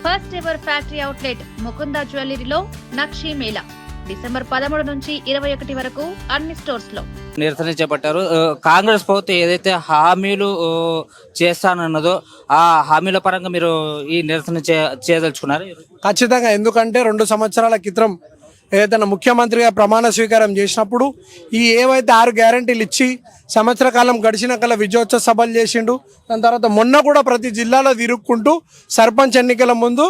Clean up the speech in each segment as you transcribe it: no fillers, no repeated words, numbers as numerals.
First ever factory outlet Mukunda జ్యువెలరీలో Nakshi Mela December 13 నుంచి 21 వరకు అన్ని స్టోర్స్ లో నిరసన చేపట్టారు. కాంగ్రెస్ ప్రభుత్వం ఏదైతే హామీలు చేస్తానన్నదో ఆ హామీల పరంగా మీరు ఈ నిరసన చేయదలుచుకున్నారు? ఖచ్చితంగా. ఎందుకంటే 2 సంవత్సరాల క్రితం ఏదైతే ముఖ్యమంత్రిగా ప్రమాణ స్వీకారం చేసినప్పుడు ఈ ఏవైతే 6 గ్యారంటీలు ఇచ్చి సంవత్సర కాలం గడిచిన కల్లా విజయోత్సవ సభలు చేసిండు. దాని తర్వాత మొన్న కూడా ప్రతి జిల్లాలో తిరుక్కుంటూ సర్పంచ్ ఎన్నికల ముందు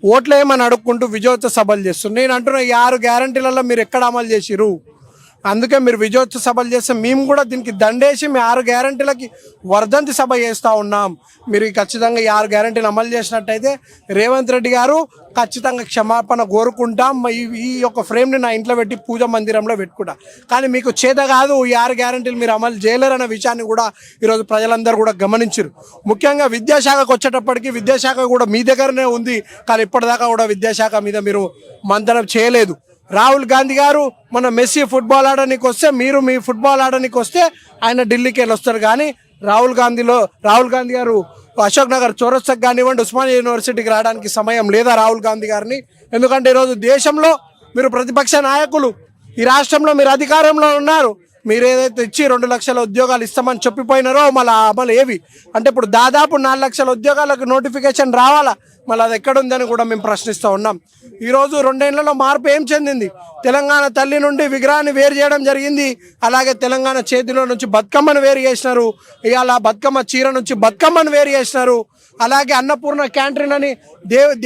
ఓట్లు ఏమని అడుక్కుంటూ విజయోత్సవ సభలు చేస్తున్నారు. నేను అంటున్నా ఈ 6 గ్యారంటీలలో మీరు ఎక్కడ అమలు చేసిరు? అందుకే మీరు విజయోత్సవ సభలు చేస్తే మేము కూడా దీనికి దండేసి మీ 6 గ్యారంటీలకి వర్ధంతి సభ చేస్తూ ఉన్నాం. మీరు ఖచ్చితంగా ఈ 6 గ్యారంటీలు అమలు చేసినట్టయితే రేవంత్ రెడ్డి గారు ఖచ్చితంగా క్షమాపణ కోరుకుంటాం. ఈ యొక్క ఫ్రేమ్ని నా ఇంట్లో పెట్టి పూజ మందిరంలో పెట్టుకుంటా. కానీ మీకు చేత కాదు, ఈ 6 గ్యారంటీలు మీరు అమలు చేయలేరన్న విషయాన్ని కూడా ఈరోజు ప్రజలందరూ కూడా గమనించారు. ముఖ్యంగా విద్యాశాఖకు వచ్చేటప్పటికి విద్యాశాఖ కూడా మీ దగ్గరనే ఉంది, కానీ ఇప్పటిదాకా కూడా విద్యాశాఖ మీద మీరు మంతనం చేయలేదు. రాహుల్ గాంధీ గారు మన మెస్సీ ఫుట్బాల్ ఆడడానికి వస్తే మీరు మీ ఫుట్బాల్ ఆడడానికి వస్తే ఆయన ఢిల్లీకి వెళ్ళి వస్తారు. కానీ రాహుల్ గాంధీ గారు అశోక్ నగర్ చౌరస్తాకి కానివ్వండి, ఉస్మానియా యూనివర్సిటీకి రావడానికి సమయం లేదా రాహుల్ గాంధీ గారిని? ఎందుకంటే ఈరోజు దేశంలో మీరు ప్రతిపక్ష నాయకులు, ఈ రాష్ట్రంలో మీరు అధికారంలో ఉన్నారు. మీరు ఏదైతే ఇచ్చి 2 లక్షల ఉద్యోగాలు ఇస్తామని చెప్పిపోయినారో మళ్ళీ అమలు ఏవి అంటే ఇప్పుడు దాదాపు 4 లక్షల ఉద్యోగాలకు నోటిఫికేషన్ రావాలా, మళ్ళీ అది ఎక్కడుందని కూడా మేము ప్రశ్నిస్తూ ఉన్నాం. ఈరోజు 2 ఏళ్లలో మార్పు ఏం చెందింది? తెలంగాణ తల్లి నుండి విగ్రహాన్ని వేరు చేయడం జరిగింది. అలాగే తెలంగాణ చేతిలో నుంచి బతుకమ్మను వేరు చేసినారు. ఇవాళ బతుకమ్మ చీర నుంచి బతుకమ్మను వేరు చేసినారు. అలాగే అన్నపూర్ణ క్యాంటీన్ అని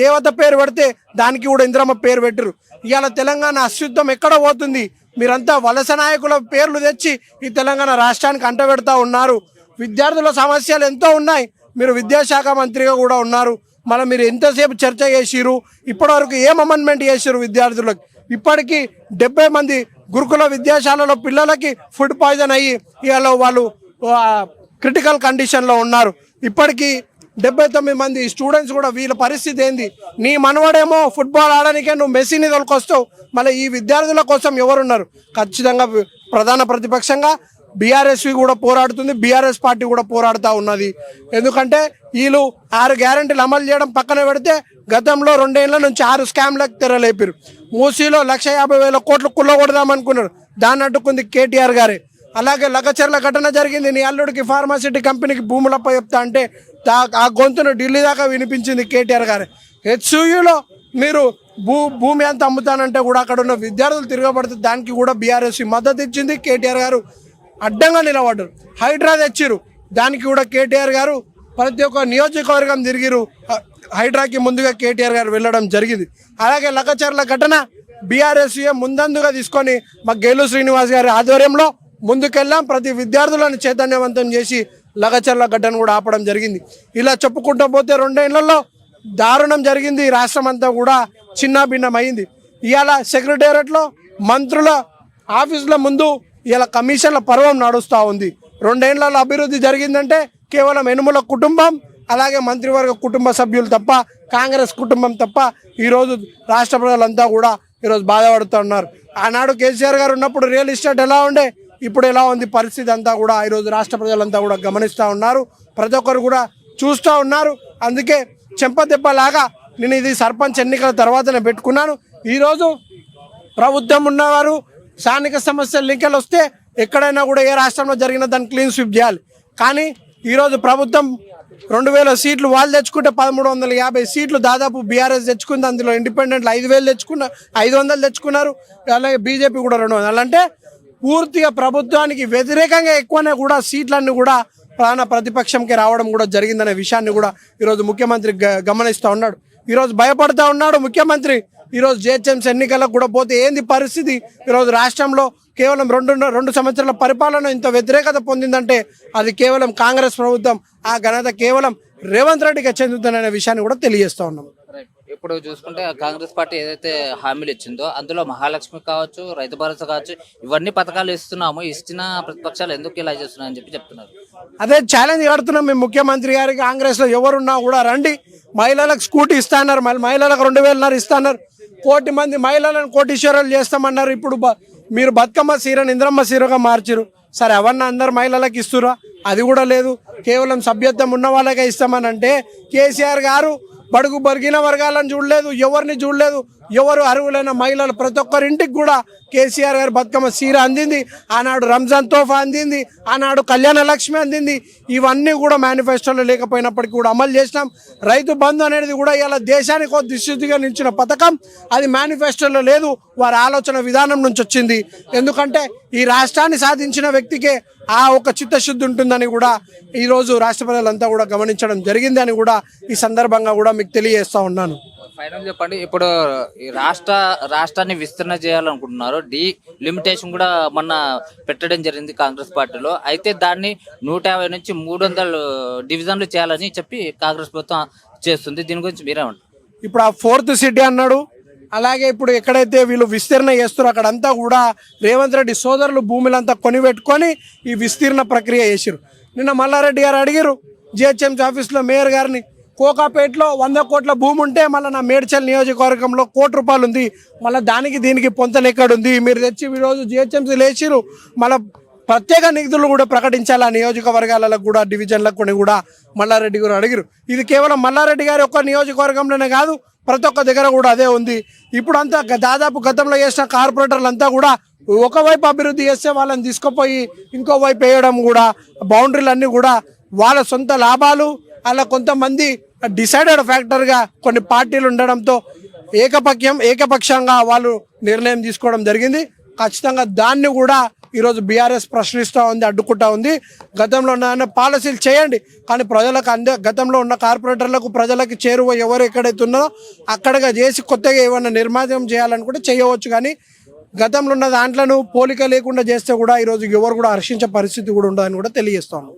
దేవత పేరు పెడితే దానికి కూడా ఇంద్రమ్మ పేరు పెట్టరు. ఇవాళ తెలంగాణ అస్తిత్వం ఎక్కడ పోతుంది? మీరంతా వలస నాయకుల పేర్లు తెచ్చి ఈ తెలంగాణ రాష్ట్రానికి అంటబెడతా ఉన్నారు. విద్యార్థుల సమస్యలు ఎంతో ఉన్నాయి. మీరు విద్యాశాఖ మంత్రిగా కూడా ఉన్నారు. మళ్ళీ మీరు ఎంతసేపు చర్చ చేసిరు? ఇప్పటివరకు ఏం అమెండ్మెంట్ చేసిరు విద్యార్థులకు? ఇప్పటికీ 70 మంది గురుకుల విద్యాశాలలో పిల్లలకి ఫుడ్ పాయిజన్ అయ్యి ఇవాళ వాళ్ళు క్రిటికల్ కండిషన్లో ఉన్నారు. ఇప్పటికీ 79 మంది స్టూడెంట్స్ కూడా వీళ్ళ పరిస్థితి ఏంది? నీ మనవడేమో ఫుట్బాల్ ఆడడానికే నువ్వు మెస్సీని తోలుకొస్తావు, మళ్ళీ ఈ విద్యార్థుల కోసం ఎవరున్నారు? ఖచ్చితంగా ప్రధాన ప్రతిపక్షంగా బీఆర్ఎస్ కూడా పోరాడుతుంది, బీఆర్ఎస్ పార్టీ కూడా పోరాడుతూ ఉన్నది. ఎందుకంటే వీళ్ళు 6 గ్యారంటీలు అమలు చేయడం పక్కన పెడితే గతంలో 2 ఏళ్ల నుంచి 6 స్కామ్లకు తెరలేపారు. మూసీలో 1,50,000 కోట్లు కుల్లగొడదామనుకున్నారు, దాన్ని అడ్డుకుంది కేటీఆర్ గారే. అలాగే లగచర్ల ఘటన జరిగింది. నీ అల్లుడికి ఫార్మాసిటీ కంపెనీకి భూములపై చెప్తా అంటే ఆ గొంతును ఢిల్లీ దాకా వినిపించింది కేటీఆర్ గారు. హెచ్యూలో మీరు భూమి అంతా అమ్ముతానంటే కూడా అక్కడ ఉన్న విద్యార్థులు తిరగబడితే దానికి కూడా బీఆర్ఎస్ మద్దతు ఇచ్చింది. కేటీఆర్ గారు అడ్డంగా నిలబడ్డారు. హైడ్రా తెచ్చిరు, దానికి కూడా కేటీఆర్ గారు ప్రతి ఒక్క నియోజకవర్గం తిరిగిరు. హైడ్రాకి ముందుగా కేటీఆర్ గారు వెళ్ళడం జరిగింది. అలాగే లగచర్ల ఘటన బీఆర్ఎస్ ముందందుగా తీసుకొని మా గేలు శ్రీనివాస్ గారి ఆధ్వర్యంలో ముందుకెళ్ళాం. ప్రతి విద్యార్థులను చైతన్యవంతం చేసి లగచర్ల ఘటన కూడా ఆపడం జరిగింది. ఇలా చెప్పుకుంటూ పోతే 2 ఏళ్లలో దారుణం జరిగింది. రాష్ట్రం అంతా కూడా చిన్న భిన్నం అయింది. ఇవాళ సెక్రటేరియట్లో మంత్రుల ఆఫీసుల ముందు ఇలా కమిషన్ల పర్వం నడుస్తూ ఉంది. 2 ఏళ్లలో అభివృద్ధి జరిగిందంటే కేవలం యనుమల కుటుంబం అలాగే మంత్రివర్గ కుటుంబ సభ్యులు తప్ప, కాంగ్రెస్ కుటుంబం తప్ప ఈరోజు రాష్ట్ర ప్రజలంతా కూడా ఈరోజు బాధపడుతూ ఉన్నారు. ఆనాడు కేసీఆర్ గారు ఉన్నప్పుడు రియల్ ఎస్టేట్ ఎలా ఉండే, ఇప్పుడు ఎలా ఉంది పరిస్థితి అంతా కూడా ఈరోజు రాష్ట్ర ప్రజలంతా కూడా గమనిస్తూ ఉన్నారు. ప్రతి ఒక్కరు కూడా చూస్తూ ఉన్నారు. అందుకే చెంపదెబ్బలాగా నేను ఇది సర్పంచ్ ఎన్నికల తర్వాతనే పెట్టుకున్నాను. ఈరోజు ప్రభుత్వం ఉన్నవారు స్థానిక సమస్యలు లింకెలు వస్తే ఎక్కడైనా కూడా ఏ రాష్ట్రంలో జరిగిన దాన్ని క్లీన్ స్వీప్ చేయాలి. కానీ ఈరోజు ప్రభుత్వం 2,000 సీట్లు వాళ్ళు తెచ్చుకుంటే 1,350 సీట్లు దాదాపు బీఆర్ఎస్ తెచ్చుకుంది. అందులో ఇండిపెండెంట్లు 500 తెచ్చుకున్నారు. అలాగే బీజేపీ కూడా 200. అంటే పూర్తిగా ప్రభుత్వానికి వ్యతిరేకంగా ఎక్కువనే కూడా సీట్లన్నీ కూడా ప్రధాన ప్రతిపక్షంకి రావడం కూడా జరిగిందనే విషయాన్ని కూడా ఈరోజు ముఖ్యమంత్రి గమనిస్తూ ఉన్నాడు. ఈరోజు భయపడుతూ ఉన్నాడు ముఖ్యమంత్రి. ఈరోజు జిహెచ్ఎంసీ ఎన్నికలకు కూడా పోతే ఏంది పరిస్థితి? ఈరోజు రాష్ట్రంలో కేవలం 2 సంవత్సరాల పరిపాలన ఇంత వ్యతిరేకత పొందిందంటే అది కేవలం కాంగ్రెస్ ప్రభుత్వం, ఆ ఘనత కేవలం రేవంత్ రెడ్డికి చెందుతుందనే విషయాన్ని కూడా తెలియజేస్తూ ఉన్నాం. ఇప్పుడు చూసుకుంటే కాంగ్రెస్ పార్టీ ఏదైతే హామీలు ఇచ్చిందో అందులో మహాలక్ష్మి కావచ్చు, రైతు భరోసా కావచ్చు, ఇవన్నీ పథకాలు ఇస్తున్నాము, ఇచ్చిన ప్రతిపక్షాలు ఎందుకు ఇలా చేస్తున్నాయని చెప్తున్నారు. అదే ఛాలెంజ్ కడుతున్నాం మేము ముఖ్యమంత్రి గారికి. కాంగ్రెస్లో ఎవరున్నా కూడా రండి, మహిళలకు స్కూటీ ఇస్తాన్నారు, మళ్ళీ మహిళలకు 2,000 ఇస్తాన్నారు. 1 కోటి మంది మహిళలను కోటీశ్వరాలు చేస్తామన్నారు. ఇప్పుడు మీరు బతుకమ్మ సీరని ఇంద్రమ్మ సీరగా మార్చిరు. సరే అవన్నీ అందరు మహిళలకు ఇస్తురా? అది కూడా లేదు. కేవలం సభ్యత్వం ఉన్న వాళ్ళకే ఇస్తామని అంటే కేసీఆర్ గారు బడుగు బరిగిన వర్గాలను చూడలేదు, ఎవరిని చూడలేదు. ఎవరు అర్హులైన మహిళలు ప్రతి ఒక్కరింటికి కూడా కేసీఆర్ గారు బతుకమ్మ సీర అందింది, ఆనాడు రంజాన్ తోఫా అందింది, ఆనాడు కళ్యాణ లక్ష్మి అందింది. ఇవన్నీ కూడా మేనిఫెస్టోలో లేకపోయినప్పటికీ కూడా అమలు చేసినాం. రైతు బంధు అనేది కూడా ఇలా దేశానికి ఒక దిశగా నిలిచిన పథకం, అది మేనిఫెస్టోలో లేదు, వారి ఆలోచన విధానం నుంచి వచ్చింది. ఎందుకంటే ఈ రాష్ట్రాన్ని సాధించిన వ్యక్తికే ఆ ఒక చిత్తశుద్ధి ఉంటుందని కూడా ఈరోజు రాష్ట్ర ప్రజలంతా కూడా గమనించడం జరిగింది అని కూడా ఈ సందర్భంగా కూడా మీకు తెలియజేస్తా ఉన్నాను. ఫైనల్ చెప్పండి, ఇప్పుడు ఈ రాష్ట్రాన్ని విస్తరణ చేయాలనుకుంటున్నారు. లిమిటేషన్ కూడా మొన్న పెట్టడం జరిగింది కాంగ్రెస్ పార్టీలో. అయితే దాన్ని 150 నుంచి 300 డివిజన్లు చేయాలని చెప్పి కాంగ్రెస్ ప్రభుత్వం చేస్తుంది. దీని గురించి మీరేమంటారు? ఇప్పుడు ఆ 4th సిటీ అన్నాడు. అలాగే ఇప్పుడు ఎక్కడైతే వీళ్ళు విస్తీర్ణ చేస్తారో అక్కడంతా కూడా రేవంత్ రెడ్డి సోదరులు భూములంతా కొనిపెట్టుకొని ఈ విస్తీర్ణ ప్రక్రియ చేసిరు. నిన్న మల్లారెడ్డి గారు అడిగారు జిహెచ్ఎంసీ ఆఫీస్లో మేయర్ గారిని, కోకాపేటలో 100 కోట్ల భూమి ఉంటే మళ్ళీ నా మేడ్చల్ నియోజకవర్గంలో ₹1 కోటి ఉంది, మళ్ళీ దానికి దీనికి పొంతన ఎక్కడుంది, మీరు తెచ్చి ఈరోజు జిహెచ్ఎంసీ లేచిరు, మళ్ళీ ప్రత్యేక నిధులు కూడా ప్రకటించాలి ఆ నియోజకవర్గాలకు కూడా డివిజన్లకు కొని కూడా మల్లారెడ్డి గారు అడిగారు. ఇది కేవలం మల్లారెడ్డి గారి ఒక్క నియోజకవర్గంలోనే కాదు, ప్రతి ఒక్క దగ్గర కూడా అదే ఉంది. ఇప్పుడు అంతా దాదాపు గతంలో చేసిన కార్పొరేటర్లు అంతా కూడా ఒకవైపు అభివృద్ధి చేస్తే వాళ్ళని తీసుకుపోయి ఇంకో వైపు వేయడం కూడా, బౌండరీలు అన్నీ కూడా వాళ్ళ సొంత లాభాలు, అలా కొంతమంది డిసైడెడ్ ఫ్యాక్టర్గా కొన్ని పార్టీలు ఉండడంతో ఏకపక్షంగా వాళ్ళు నిర్ణయం తీసుకోవడం జరిగింది. ఖచ్చితంగా దాన్ని కూడా ఈరోజు బీఆర్ఎస్ ప్రశ్నిస్తూ ఉంది, అడ్డుకుంటా ఉంది. గతంలో ఉన్న పాలసీలు చేయండి, కానీ ప్రజలకు గతంలో ఉన్న కార్పొరేటర్లకు ప్రజలకు చేరువ ఎవరు ఎక్కడైతే ఉన్నారో అక్కడగా చేసి కొత్తగా ఏమన్నా నిర్మాణం చేయాలనుకుంటే చేయవచ్చు. కానీ గతంలో ఉన్న దాంట్లను పోలిక లేకుండా చేస్తే కూడా ఈరోజు ఎవరు కూడా హర్షించే పరిస్థితి కూడా ఉండదని కూడా తెలియజేస్తాను.